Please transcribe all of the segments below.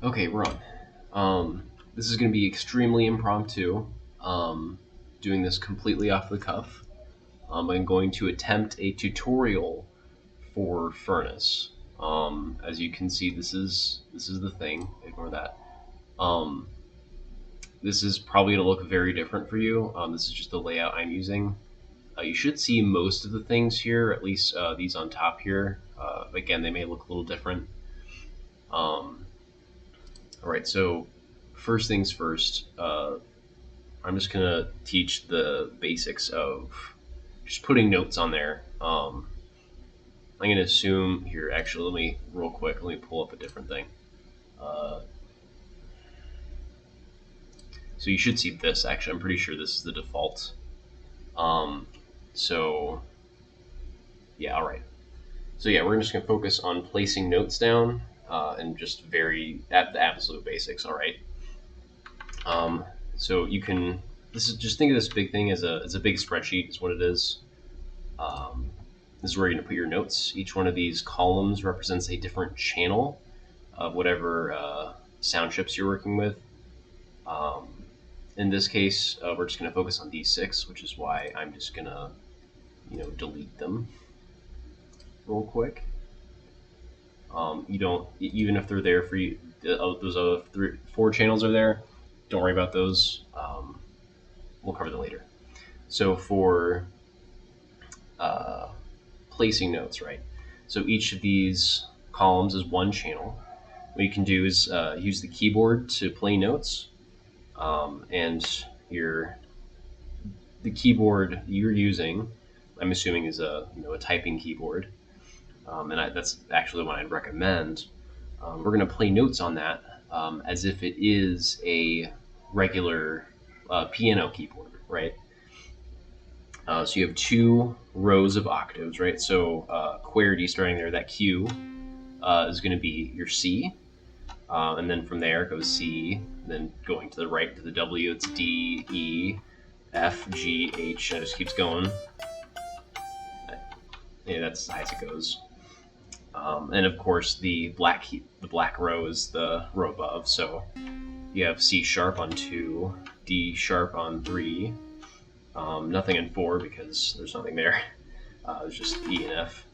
Okay, we're on. This is going to be extremely impromptu. Um, doing this completely off the cuff. I'm going to attempt a tutorial for Furnace. As you can see, this is the thing. Ignore that. Um, this is probably going to look very different for you. This is just the layout I'm using. You should see most of the things here, at least these on top here. Again, they may look a little different. All right, so first things first. I'm just gonna teach the basics of just putting notes on there. I'm gonna assume here. Actually, let me real quick. Let me pull up a different thing. Uh, so you should see this. Actually, I'm pretty sure this is the default. Um, so yeah, all right. So yeah, we're just gonna focus on placing notes down and just very at the absolute basics. All right. Um, so you can. This is just think of this big thing as a big spreadsheet. Is what it is. Um, this is where you're going to put your notes. Each one of these columns represents a different channel of whatever sound chips you're working with. Um, in this case, we're just going to focus on D6, which is why I'm just going to, delete them real quick. You don't, even if they're there for you, those other four channels are there. Don't worry about those. We'll cover them later. So for uh, placing notes, right? So each of these columns is one channel. What you can do is use the keyboard to play notes, and the keyboard you're using, I'm assuming, is a typing keyboard, and that's actually the one I'd recommend. We're going to play notes on that as if it is a regular piano keyboard, right? So you have two rows of octaves, right? So QWERTY starting there, that Q is going to be your C, and then from there it goes C, then going to the right to the W, it's D, E, F, G, H, and it just keeps going. Yeah, that's as high as it goes. And of course, the black row is the row above. So you have C sharp on 2, D sharp on 3, nothing in 4 because there's nothing there. It's just E and F.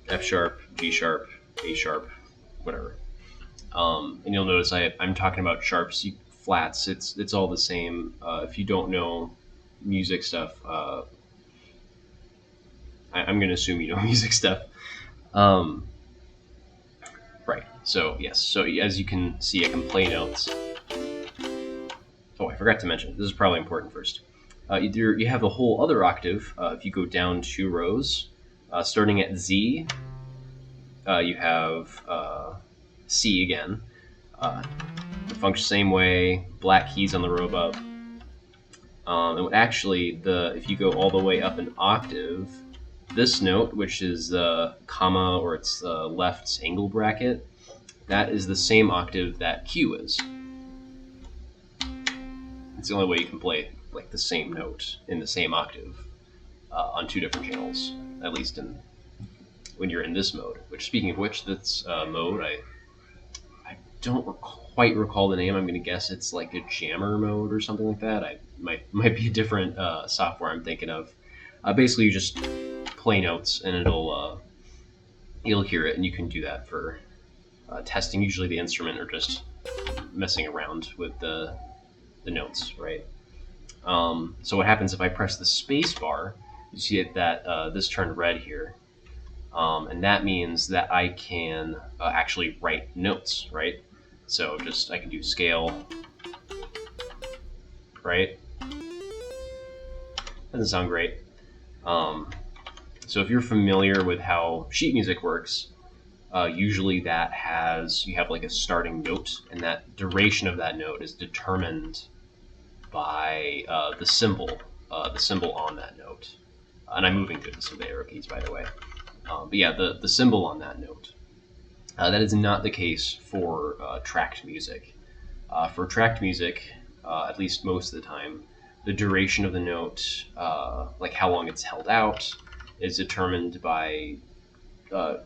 F sharp, G sharp, A sharp, whatever. And you'll notice I'm talking about sharps, flats. It's all the same. If you don't know music stuff, I'm going to assume you know music stuff. Um, right. So yes. So as you can see, I can play notes. Oh, I forgot to mention. This is probably important first. You have a whole other octave. If you go down 2 rows, starting at Z, you have C again. It functions the same way. Black keys on the row above. And actually, if you go all the way up an octave, this note, which is the comma or its left angle bracket, that is the same octave that Q is. It's the only way you can play like the same note in the same octave on 2 different channels, at least when you're in this mode. Which, speaking of which, this mode, I don't quite recall the name. I'm going to guess it's like a jammer mode or something like that. I might be a different software I'm thinking of. Basically, you just play notes and you'll hear it, and you can do that for testing usually the instrument or just messing around with the notes, right? So what happens if I press the space bar? You see that this turned red here, and that means that I can actually write notes, right? So I can do scale, right? Doesn't sound great. So if you're familiar with how sheet music works, usually you have like a starting note, and that duration of that note is determined by the symbol on that note. And I'm moving to some of the arrow keys, by the way. But yeah, the symbol on that note. That is not the case for tracked music. For tracked music, at least most of the time, the duration of the note, like how long it's held out, is determined by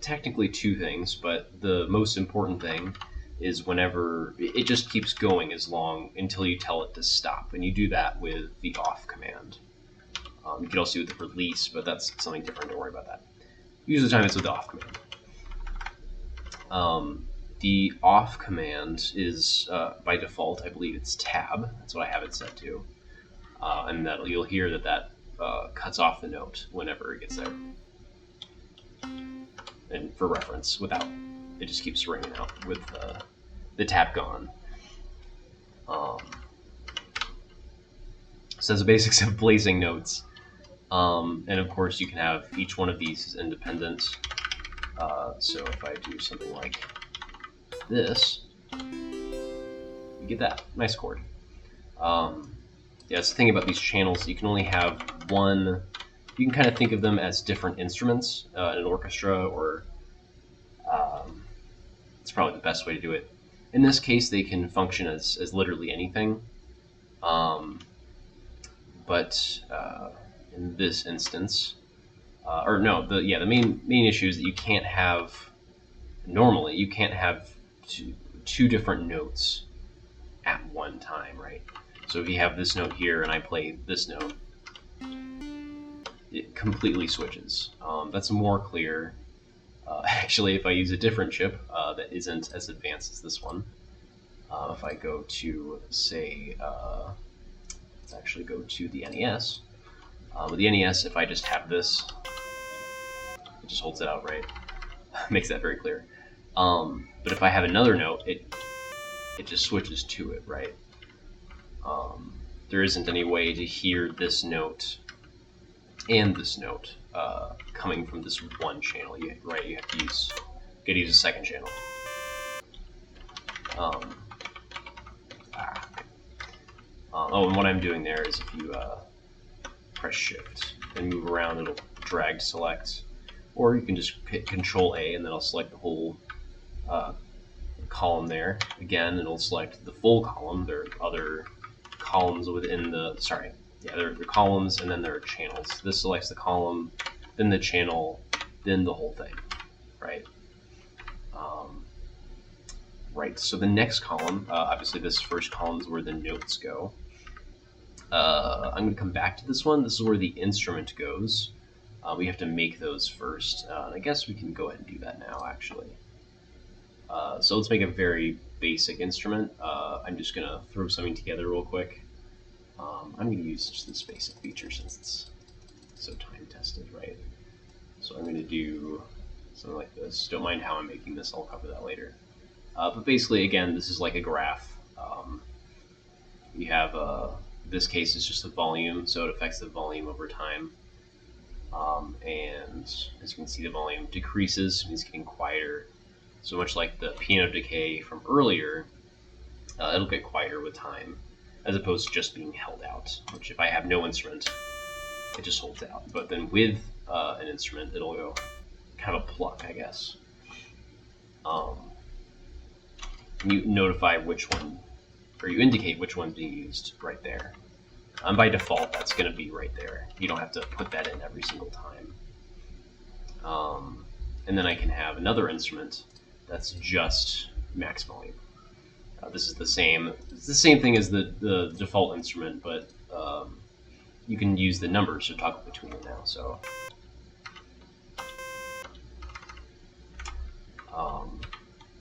technically two things, but the most important thing is whenever it just keeps going as long until you tell it to stop, and you do that with the off command. You could also do it with the release, but that's something different. Don't worry about that. Usually the time it's with the off command. The off command is, by default, I believe it's tab. That's what I have it set to. And that you'll hear that cuts off the note whenever it gets there. And for reference, without, it just keeps ringing out with the tab gone. So that's the basics of placing notes. And of course, you can have each one of these is independent. So if I do something like this, you get that nice chord. Yeah, that's the thing about these channels. You can only have one. You can kind of think of them as different instruments in an orchestra, or it's probably the best way to do it. In this case, they can function as literally anything. But in this instance, the main issue is that you can't have, normally, you can't have two different notes at one time, right? So if you have this note here and I play this note, it completely switches. That's more clear. Actually, if I use a different chip that isn't as advanced as this one, if I go to, say, let's actually go to the NES. With the NES, if I just have this, it just holds it out, right? Makes that very clear. But if I have another note, it just switches to it, right? There isn't any way to hear this note and this note coming from this one channel, right? You have to use a second channel. And what I'm doing there is if you press Shift and move around, it'll drag to select, or you can just hit Control A and then I'll select the whole column there. Again, it'll select the full column. There are other columns within the, there are columns and then there are channels. This selects the column, then the channel, then the whole thing, right? Right, so the next column, obviously this first column is where the notes go. I'm going to come back to this one. This is where the instrument goes. We have to make those first. And I guess we can go ahead and do that now, actually. So let's make a very basic instrument. I'm just going to throw something together real quick. I'm going to use just this basic feature since it's so time-tested, right? So I'm going to do something like this. Don't mind how I'm making this. I'll cover that later. But basically, again, this is like a graph. You have, this case is just the volume, so it affects the volume over time. And as you can see, the volume decreases, means getting quieter. So much like the piano decay from earlier, it'll get quieter with time, as opposed to just being held out, which if I have no instrument, it just holds out. But then with an instrument, it'll go kind of a pluck, I guess. You notify which one, or you indicate which one's being used right there. By default, that's going to be right there. You don't have to put that in every single time. And then I can have another instrument that's just max volume. This is the same. It's the same thing as the default instrument, but you can use the numbers to toggle between them now. So,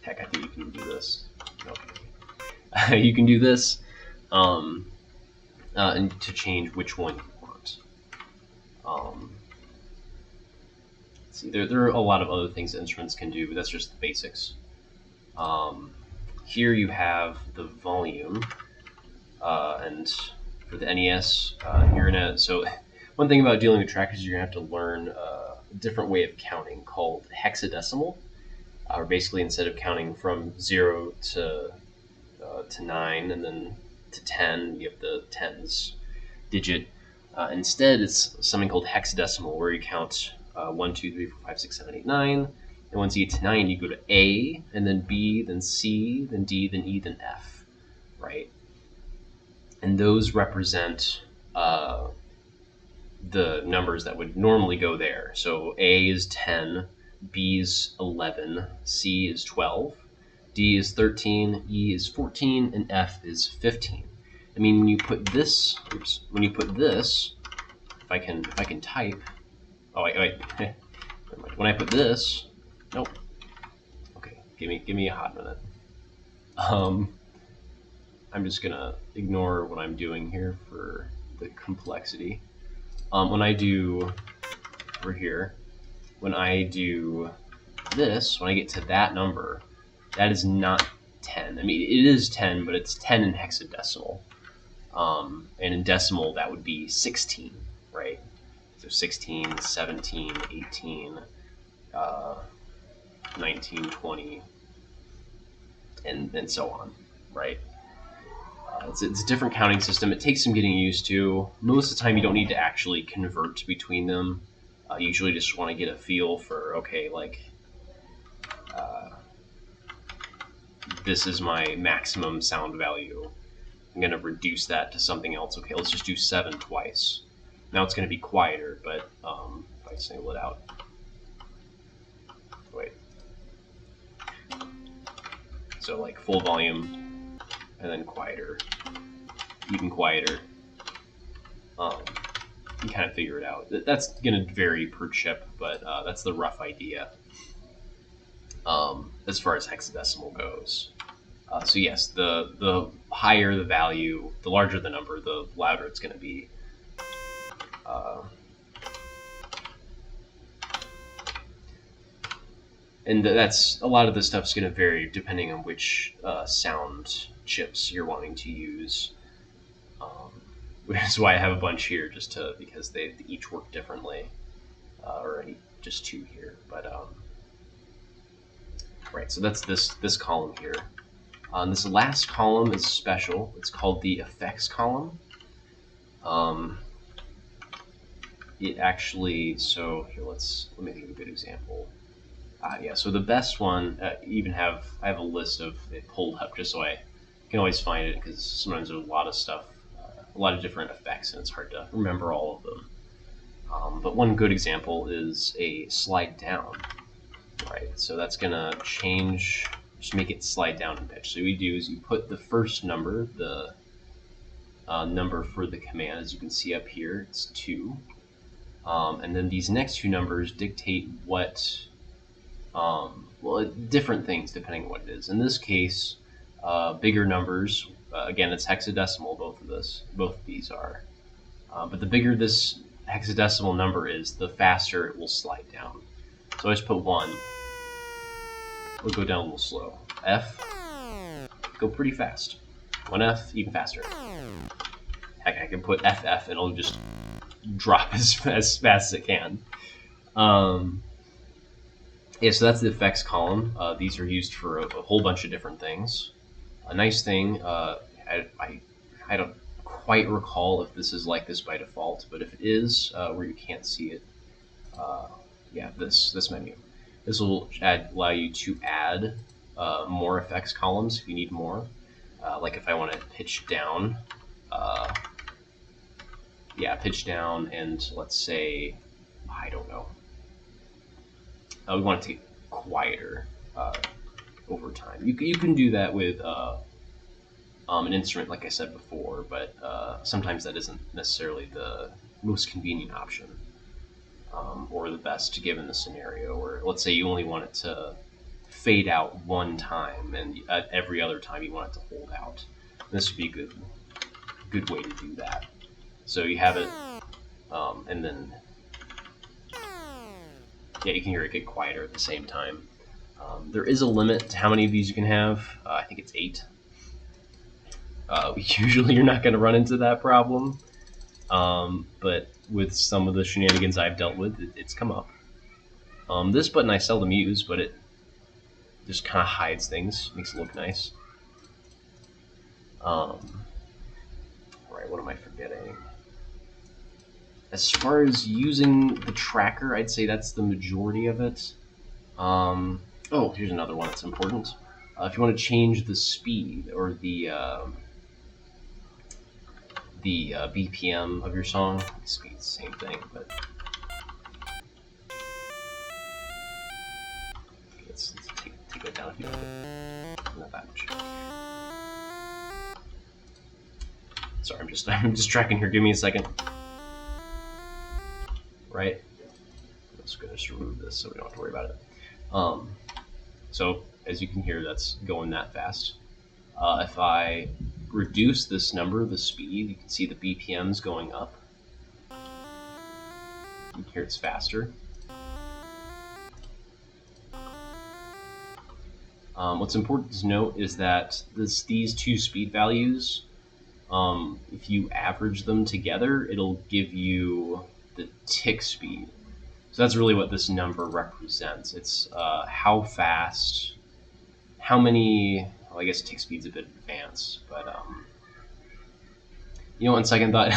heck, I think you can do this. Okay. You can do this, and to change which one you want. See, there are a lot of other things that instruments can do, but that's just the basics. Here you have the volume, and for the NES, so one thing about dealing with trackers is you're gonna have to learn a different way of counting called hexadecimal, or basically instead of counting from 0 to 9 and then to 10, you have the tens digit. Instead, it's something called hexadecimal, where you count 1, 2, 3, 4, 5, 6, 7, 8, 9. And once you get to 9, you go to A, and then B, then C, then D, then E, then F, right? And those represent the numbers that would normally go there. So A is 10, B is 11, C is 12, D is 13, E is 14, and F is 15. I mean, when you put this, when you put this, if I can type, oh wait, when I put this, nope. Okay, give me a hot minute. I'm just gonna ignore what I'm doing here for the complexity. When I do over here, when I do this, when I get to that number, that is not 10. I mean, it is 10, but it's 10 in hexadecimal. And in decimal, that would be 16, right? So 16, 17, 18, 19, 20, and so on, right? It's a different counting system. It takes some getting used to. Most of the time, you don't need to actually convert between them. You usually just want to get a feel for, okay, like, this is my maximum sound value. I'm going to reduce that to something else. Okay, let's just do 7 twice. Now it's going to be quieter, but if I single it out. Wait. So like full volume, and then quieter, even quieter. You kind of figure it out. That's going to vary per chip, but that's the rough idea as far as hexadecimal goes. So yes, the higher the value, the larger the number, the louder it's going to be. And that's a lot of the stuff's going to vary depending on which sound chips you're wanting to use. Which is why I have a bunch here, because they each work differently, or just 2 here. But right, so that's this column here. This last column is special. It's called the effects column. It actually, so here let me think of a good example. Yeah, so the best one, I have a list of it pulled up just so I can always find it, because sometimes there's a lot of stuff, a lot of different effects, and it's hard to remember all of them. But one good example is a slide down, right? So that's gonna change, just make it slide down in pitch. So what you do is you put the first number, the number for the command, as you can see up here, it's 2. And then these next 2 numbers dictate what, well, different things depending on what it is. In this case, bigger numbers, again, it's hexadecimal, both of these are. But the bigger this hexadecimal number is, the faster it will slide down. So I just put 1. We'll go down a little slow. F, go pretty fast. 1F, even faster. Heck, I can put FF and it'll just drop as fast as it can. Yeah, so that's the effects column. These are used for a whole bunch of different things. A nice thing, I don't quite recall if this is like this by default, but if it is, where you can't see it, yeah, this menu. This will allow you to add more effects columns if you need more. Like if I want to pitch down, pitch down, and let's say, I don't know, we want it to get quieter over time. You can do that with an instrument, like I said before, but sometimes that isn't necessarily the most convenient option, or the best given the scenario. Or let's say you only want it to fade out one time, and every other time you want it to hold out. This would be a good way to do that. So you have it, and then yeah, you can hear it get quieter at the same time. There is a limit to how many of these you can have. I think it's 8. Usually you're not going to run into that problem, but with some of the shenanigans I've dealt with, it's come up. This button I seldom use, but it just kind of hides things, makes it look nice. Right, what am I forgetting? As far as using the tracker, I'd say that's the majority of it. Oh, here's another one that's important. If you want to change the speed or the BPM of your song, speed's the same thing, but go down if you want it. Not that much. Sorry, I'm just tracking here. Give me a second. Right. I'm just gonna remove this so we don't have to worry about it. So as you can hear, that's going that fast. If I reduce this number, the speed, you can see the BPMs going up. You can hear it's faster. What's important to note is that these two speed values, if you average them together, it'll give you the tick speed. So that's really what this number represents. It's how fast, how many, well, I guess tick speed's a bit advanced, but you know, on second thought,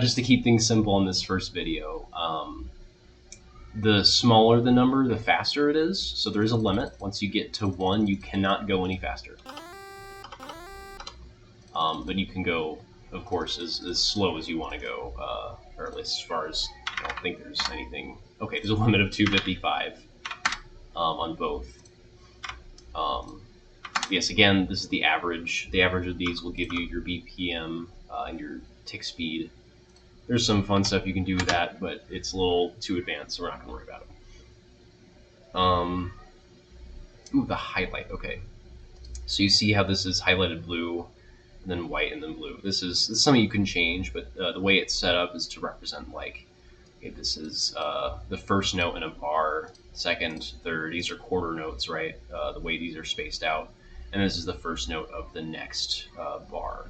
just to keep things simple in this first video, the smaller the number, the faster it is. So there is a limit. Once you get to 1, you cannot go any faster. But you can go, of course, as slow as you want to go, or at least as far as, I don't think there's anything. Okay, there's a limit of 255 on both. Yes, again, this is the average. The average of these will give you your BPM and your tick speed. There's some fun stuff you can do with that, but it's a little too advanced, so we're not going to worry about it. Ooh, the highlight. Okay, so you see how this is highlighted blue, and then white, and then blue. This is something you can change, but the way it's set up is to represent, like, okay, this is the first note in a bar, second, third. These are quarter notes, right? The way these are spaced out, and this is the first note of the next bar,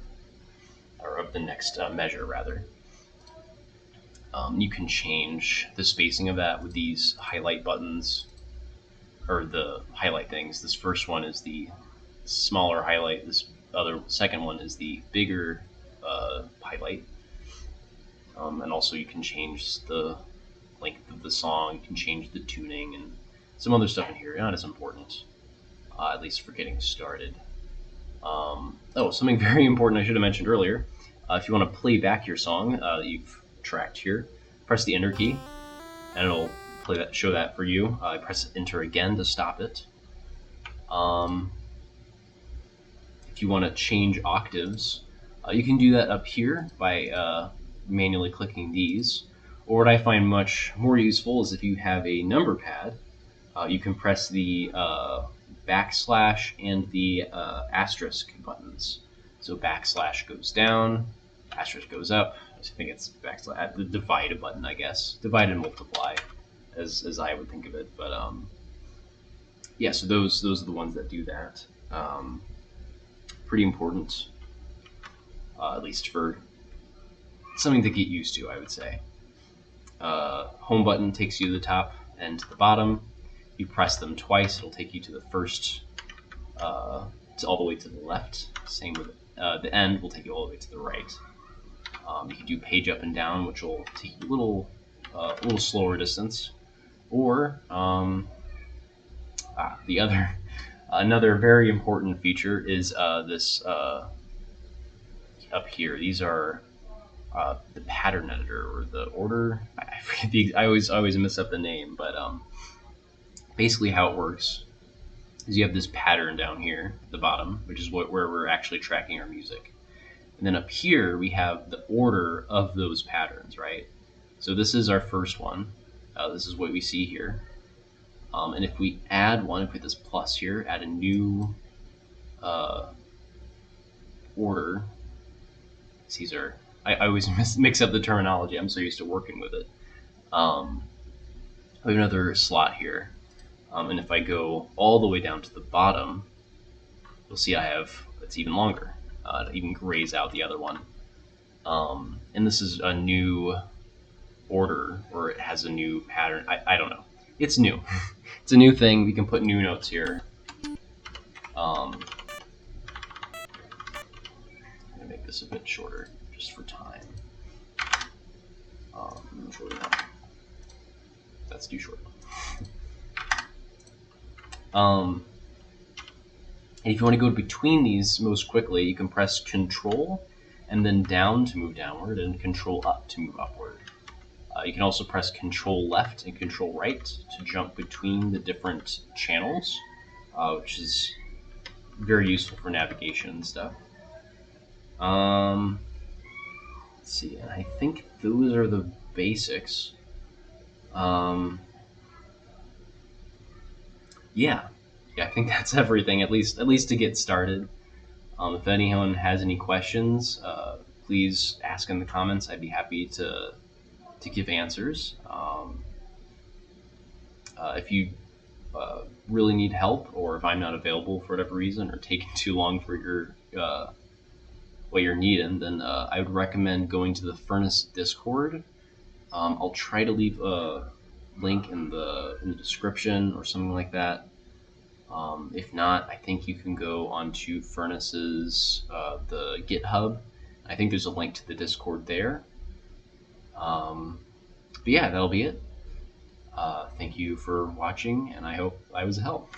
or of the next measure, rather. You can change the spacing of that with these highlight buttons, or the highlight things. This first one is the smaller highlight. This second one is the bigger highlight. And also you can change the length of the song. You can change the tuning and some other stuff in here. Not as important, at least for getting started. Oh, something very important I should have mentioned earlier. If you want to play back your song that you've tracked here, press the enter key and it'll show that for you. Press enter again to stop it. If you want to change octaves, you can do that up here by manually clicking these, or what I find much more useful is if you have a number pad, you can press the backslash and the asterisk buttons. So backslash goes down, asterisk goes up. I think it's backslash, the divide button, I guess. Divide and multiply, as I would think of it. But yeah, so those are the ones that do that. Pretty important, at least for something to get used to, I would say. Home button takes you to the top and to the bottom. You press them twice, it'll take you to the first, all the way to the left. Same with the end will take you all the way to the right. You can do page up and down, which will take you a little slower distance. Or another very important feature is this up here. These are the pattern editor, or the order. I forget I always mess up the name, but basically how it works is you have this pattern down here at the bottom, which is where we're actually tracking our music. And then up here, we have the order of those patterns, right? So this is our first one. This is what we see here. And if we add one, if we put this plus here, add a new order. These are, I always mix up the terminology. I'm so used to working with it. We have another slot here. And if I go all the way down to the bottom, you'll see it's even longer. It even grays out the other one. And this is a new order, or it has a new pattern. I don't know. It's new. It's a new thing. We can put new notes here. I'm going to make this a bit shorter, just for time. Shorter now. That's too short. And if you want to go between these most quickly, you can press Control and then down to move downward, and Control up to move upward. You can also press Control left and Control right to jump between the different channels. which is very useful for navigation and stuff. Let's see, and I think those are the basics. Yeah, I think that's everything. At least to get started. If anyone has any questions, please ask in the comments. I'd be happy to give answers. If you really need help, or if I'm not available for whatever reason, or taking too long for your what you're needing, then I would recommend going to the Furnace Discord. I'll try to leave a link in the description or something like that. If not, I think you can go onto Furnace's the GitHub. I think there's a link to the Discord there. But yeah, that'll be it. Thank you for watching, and I hope I was a help.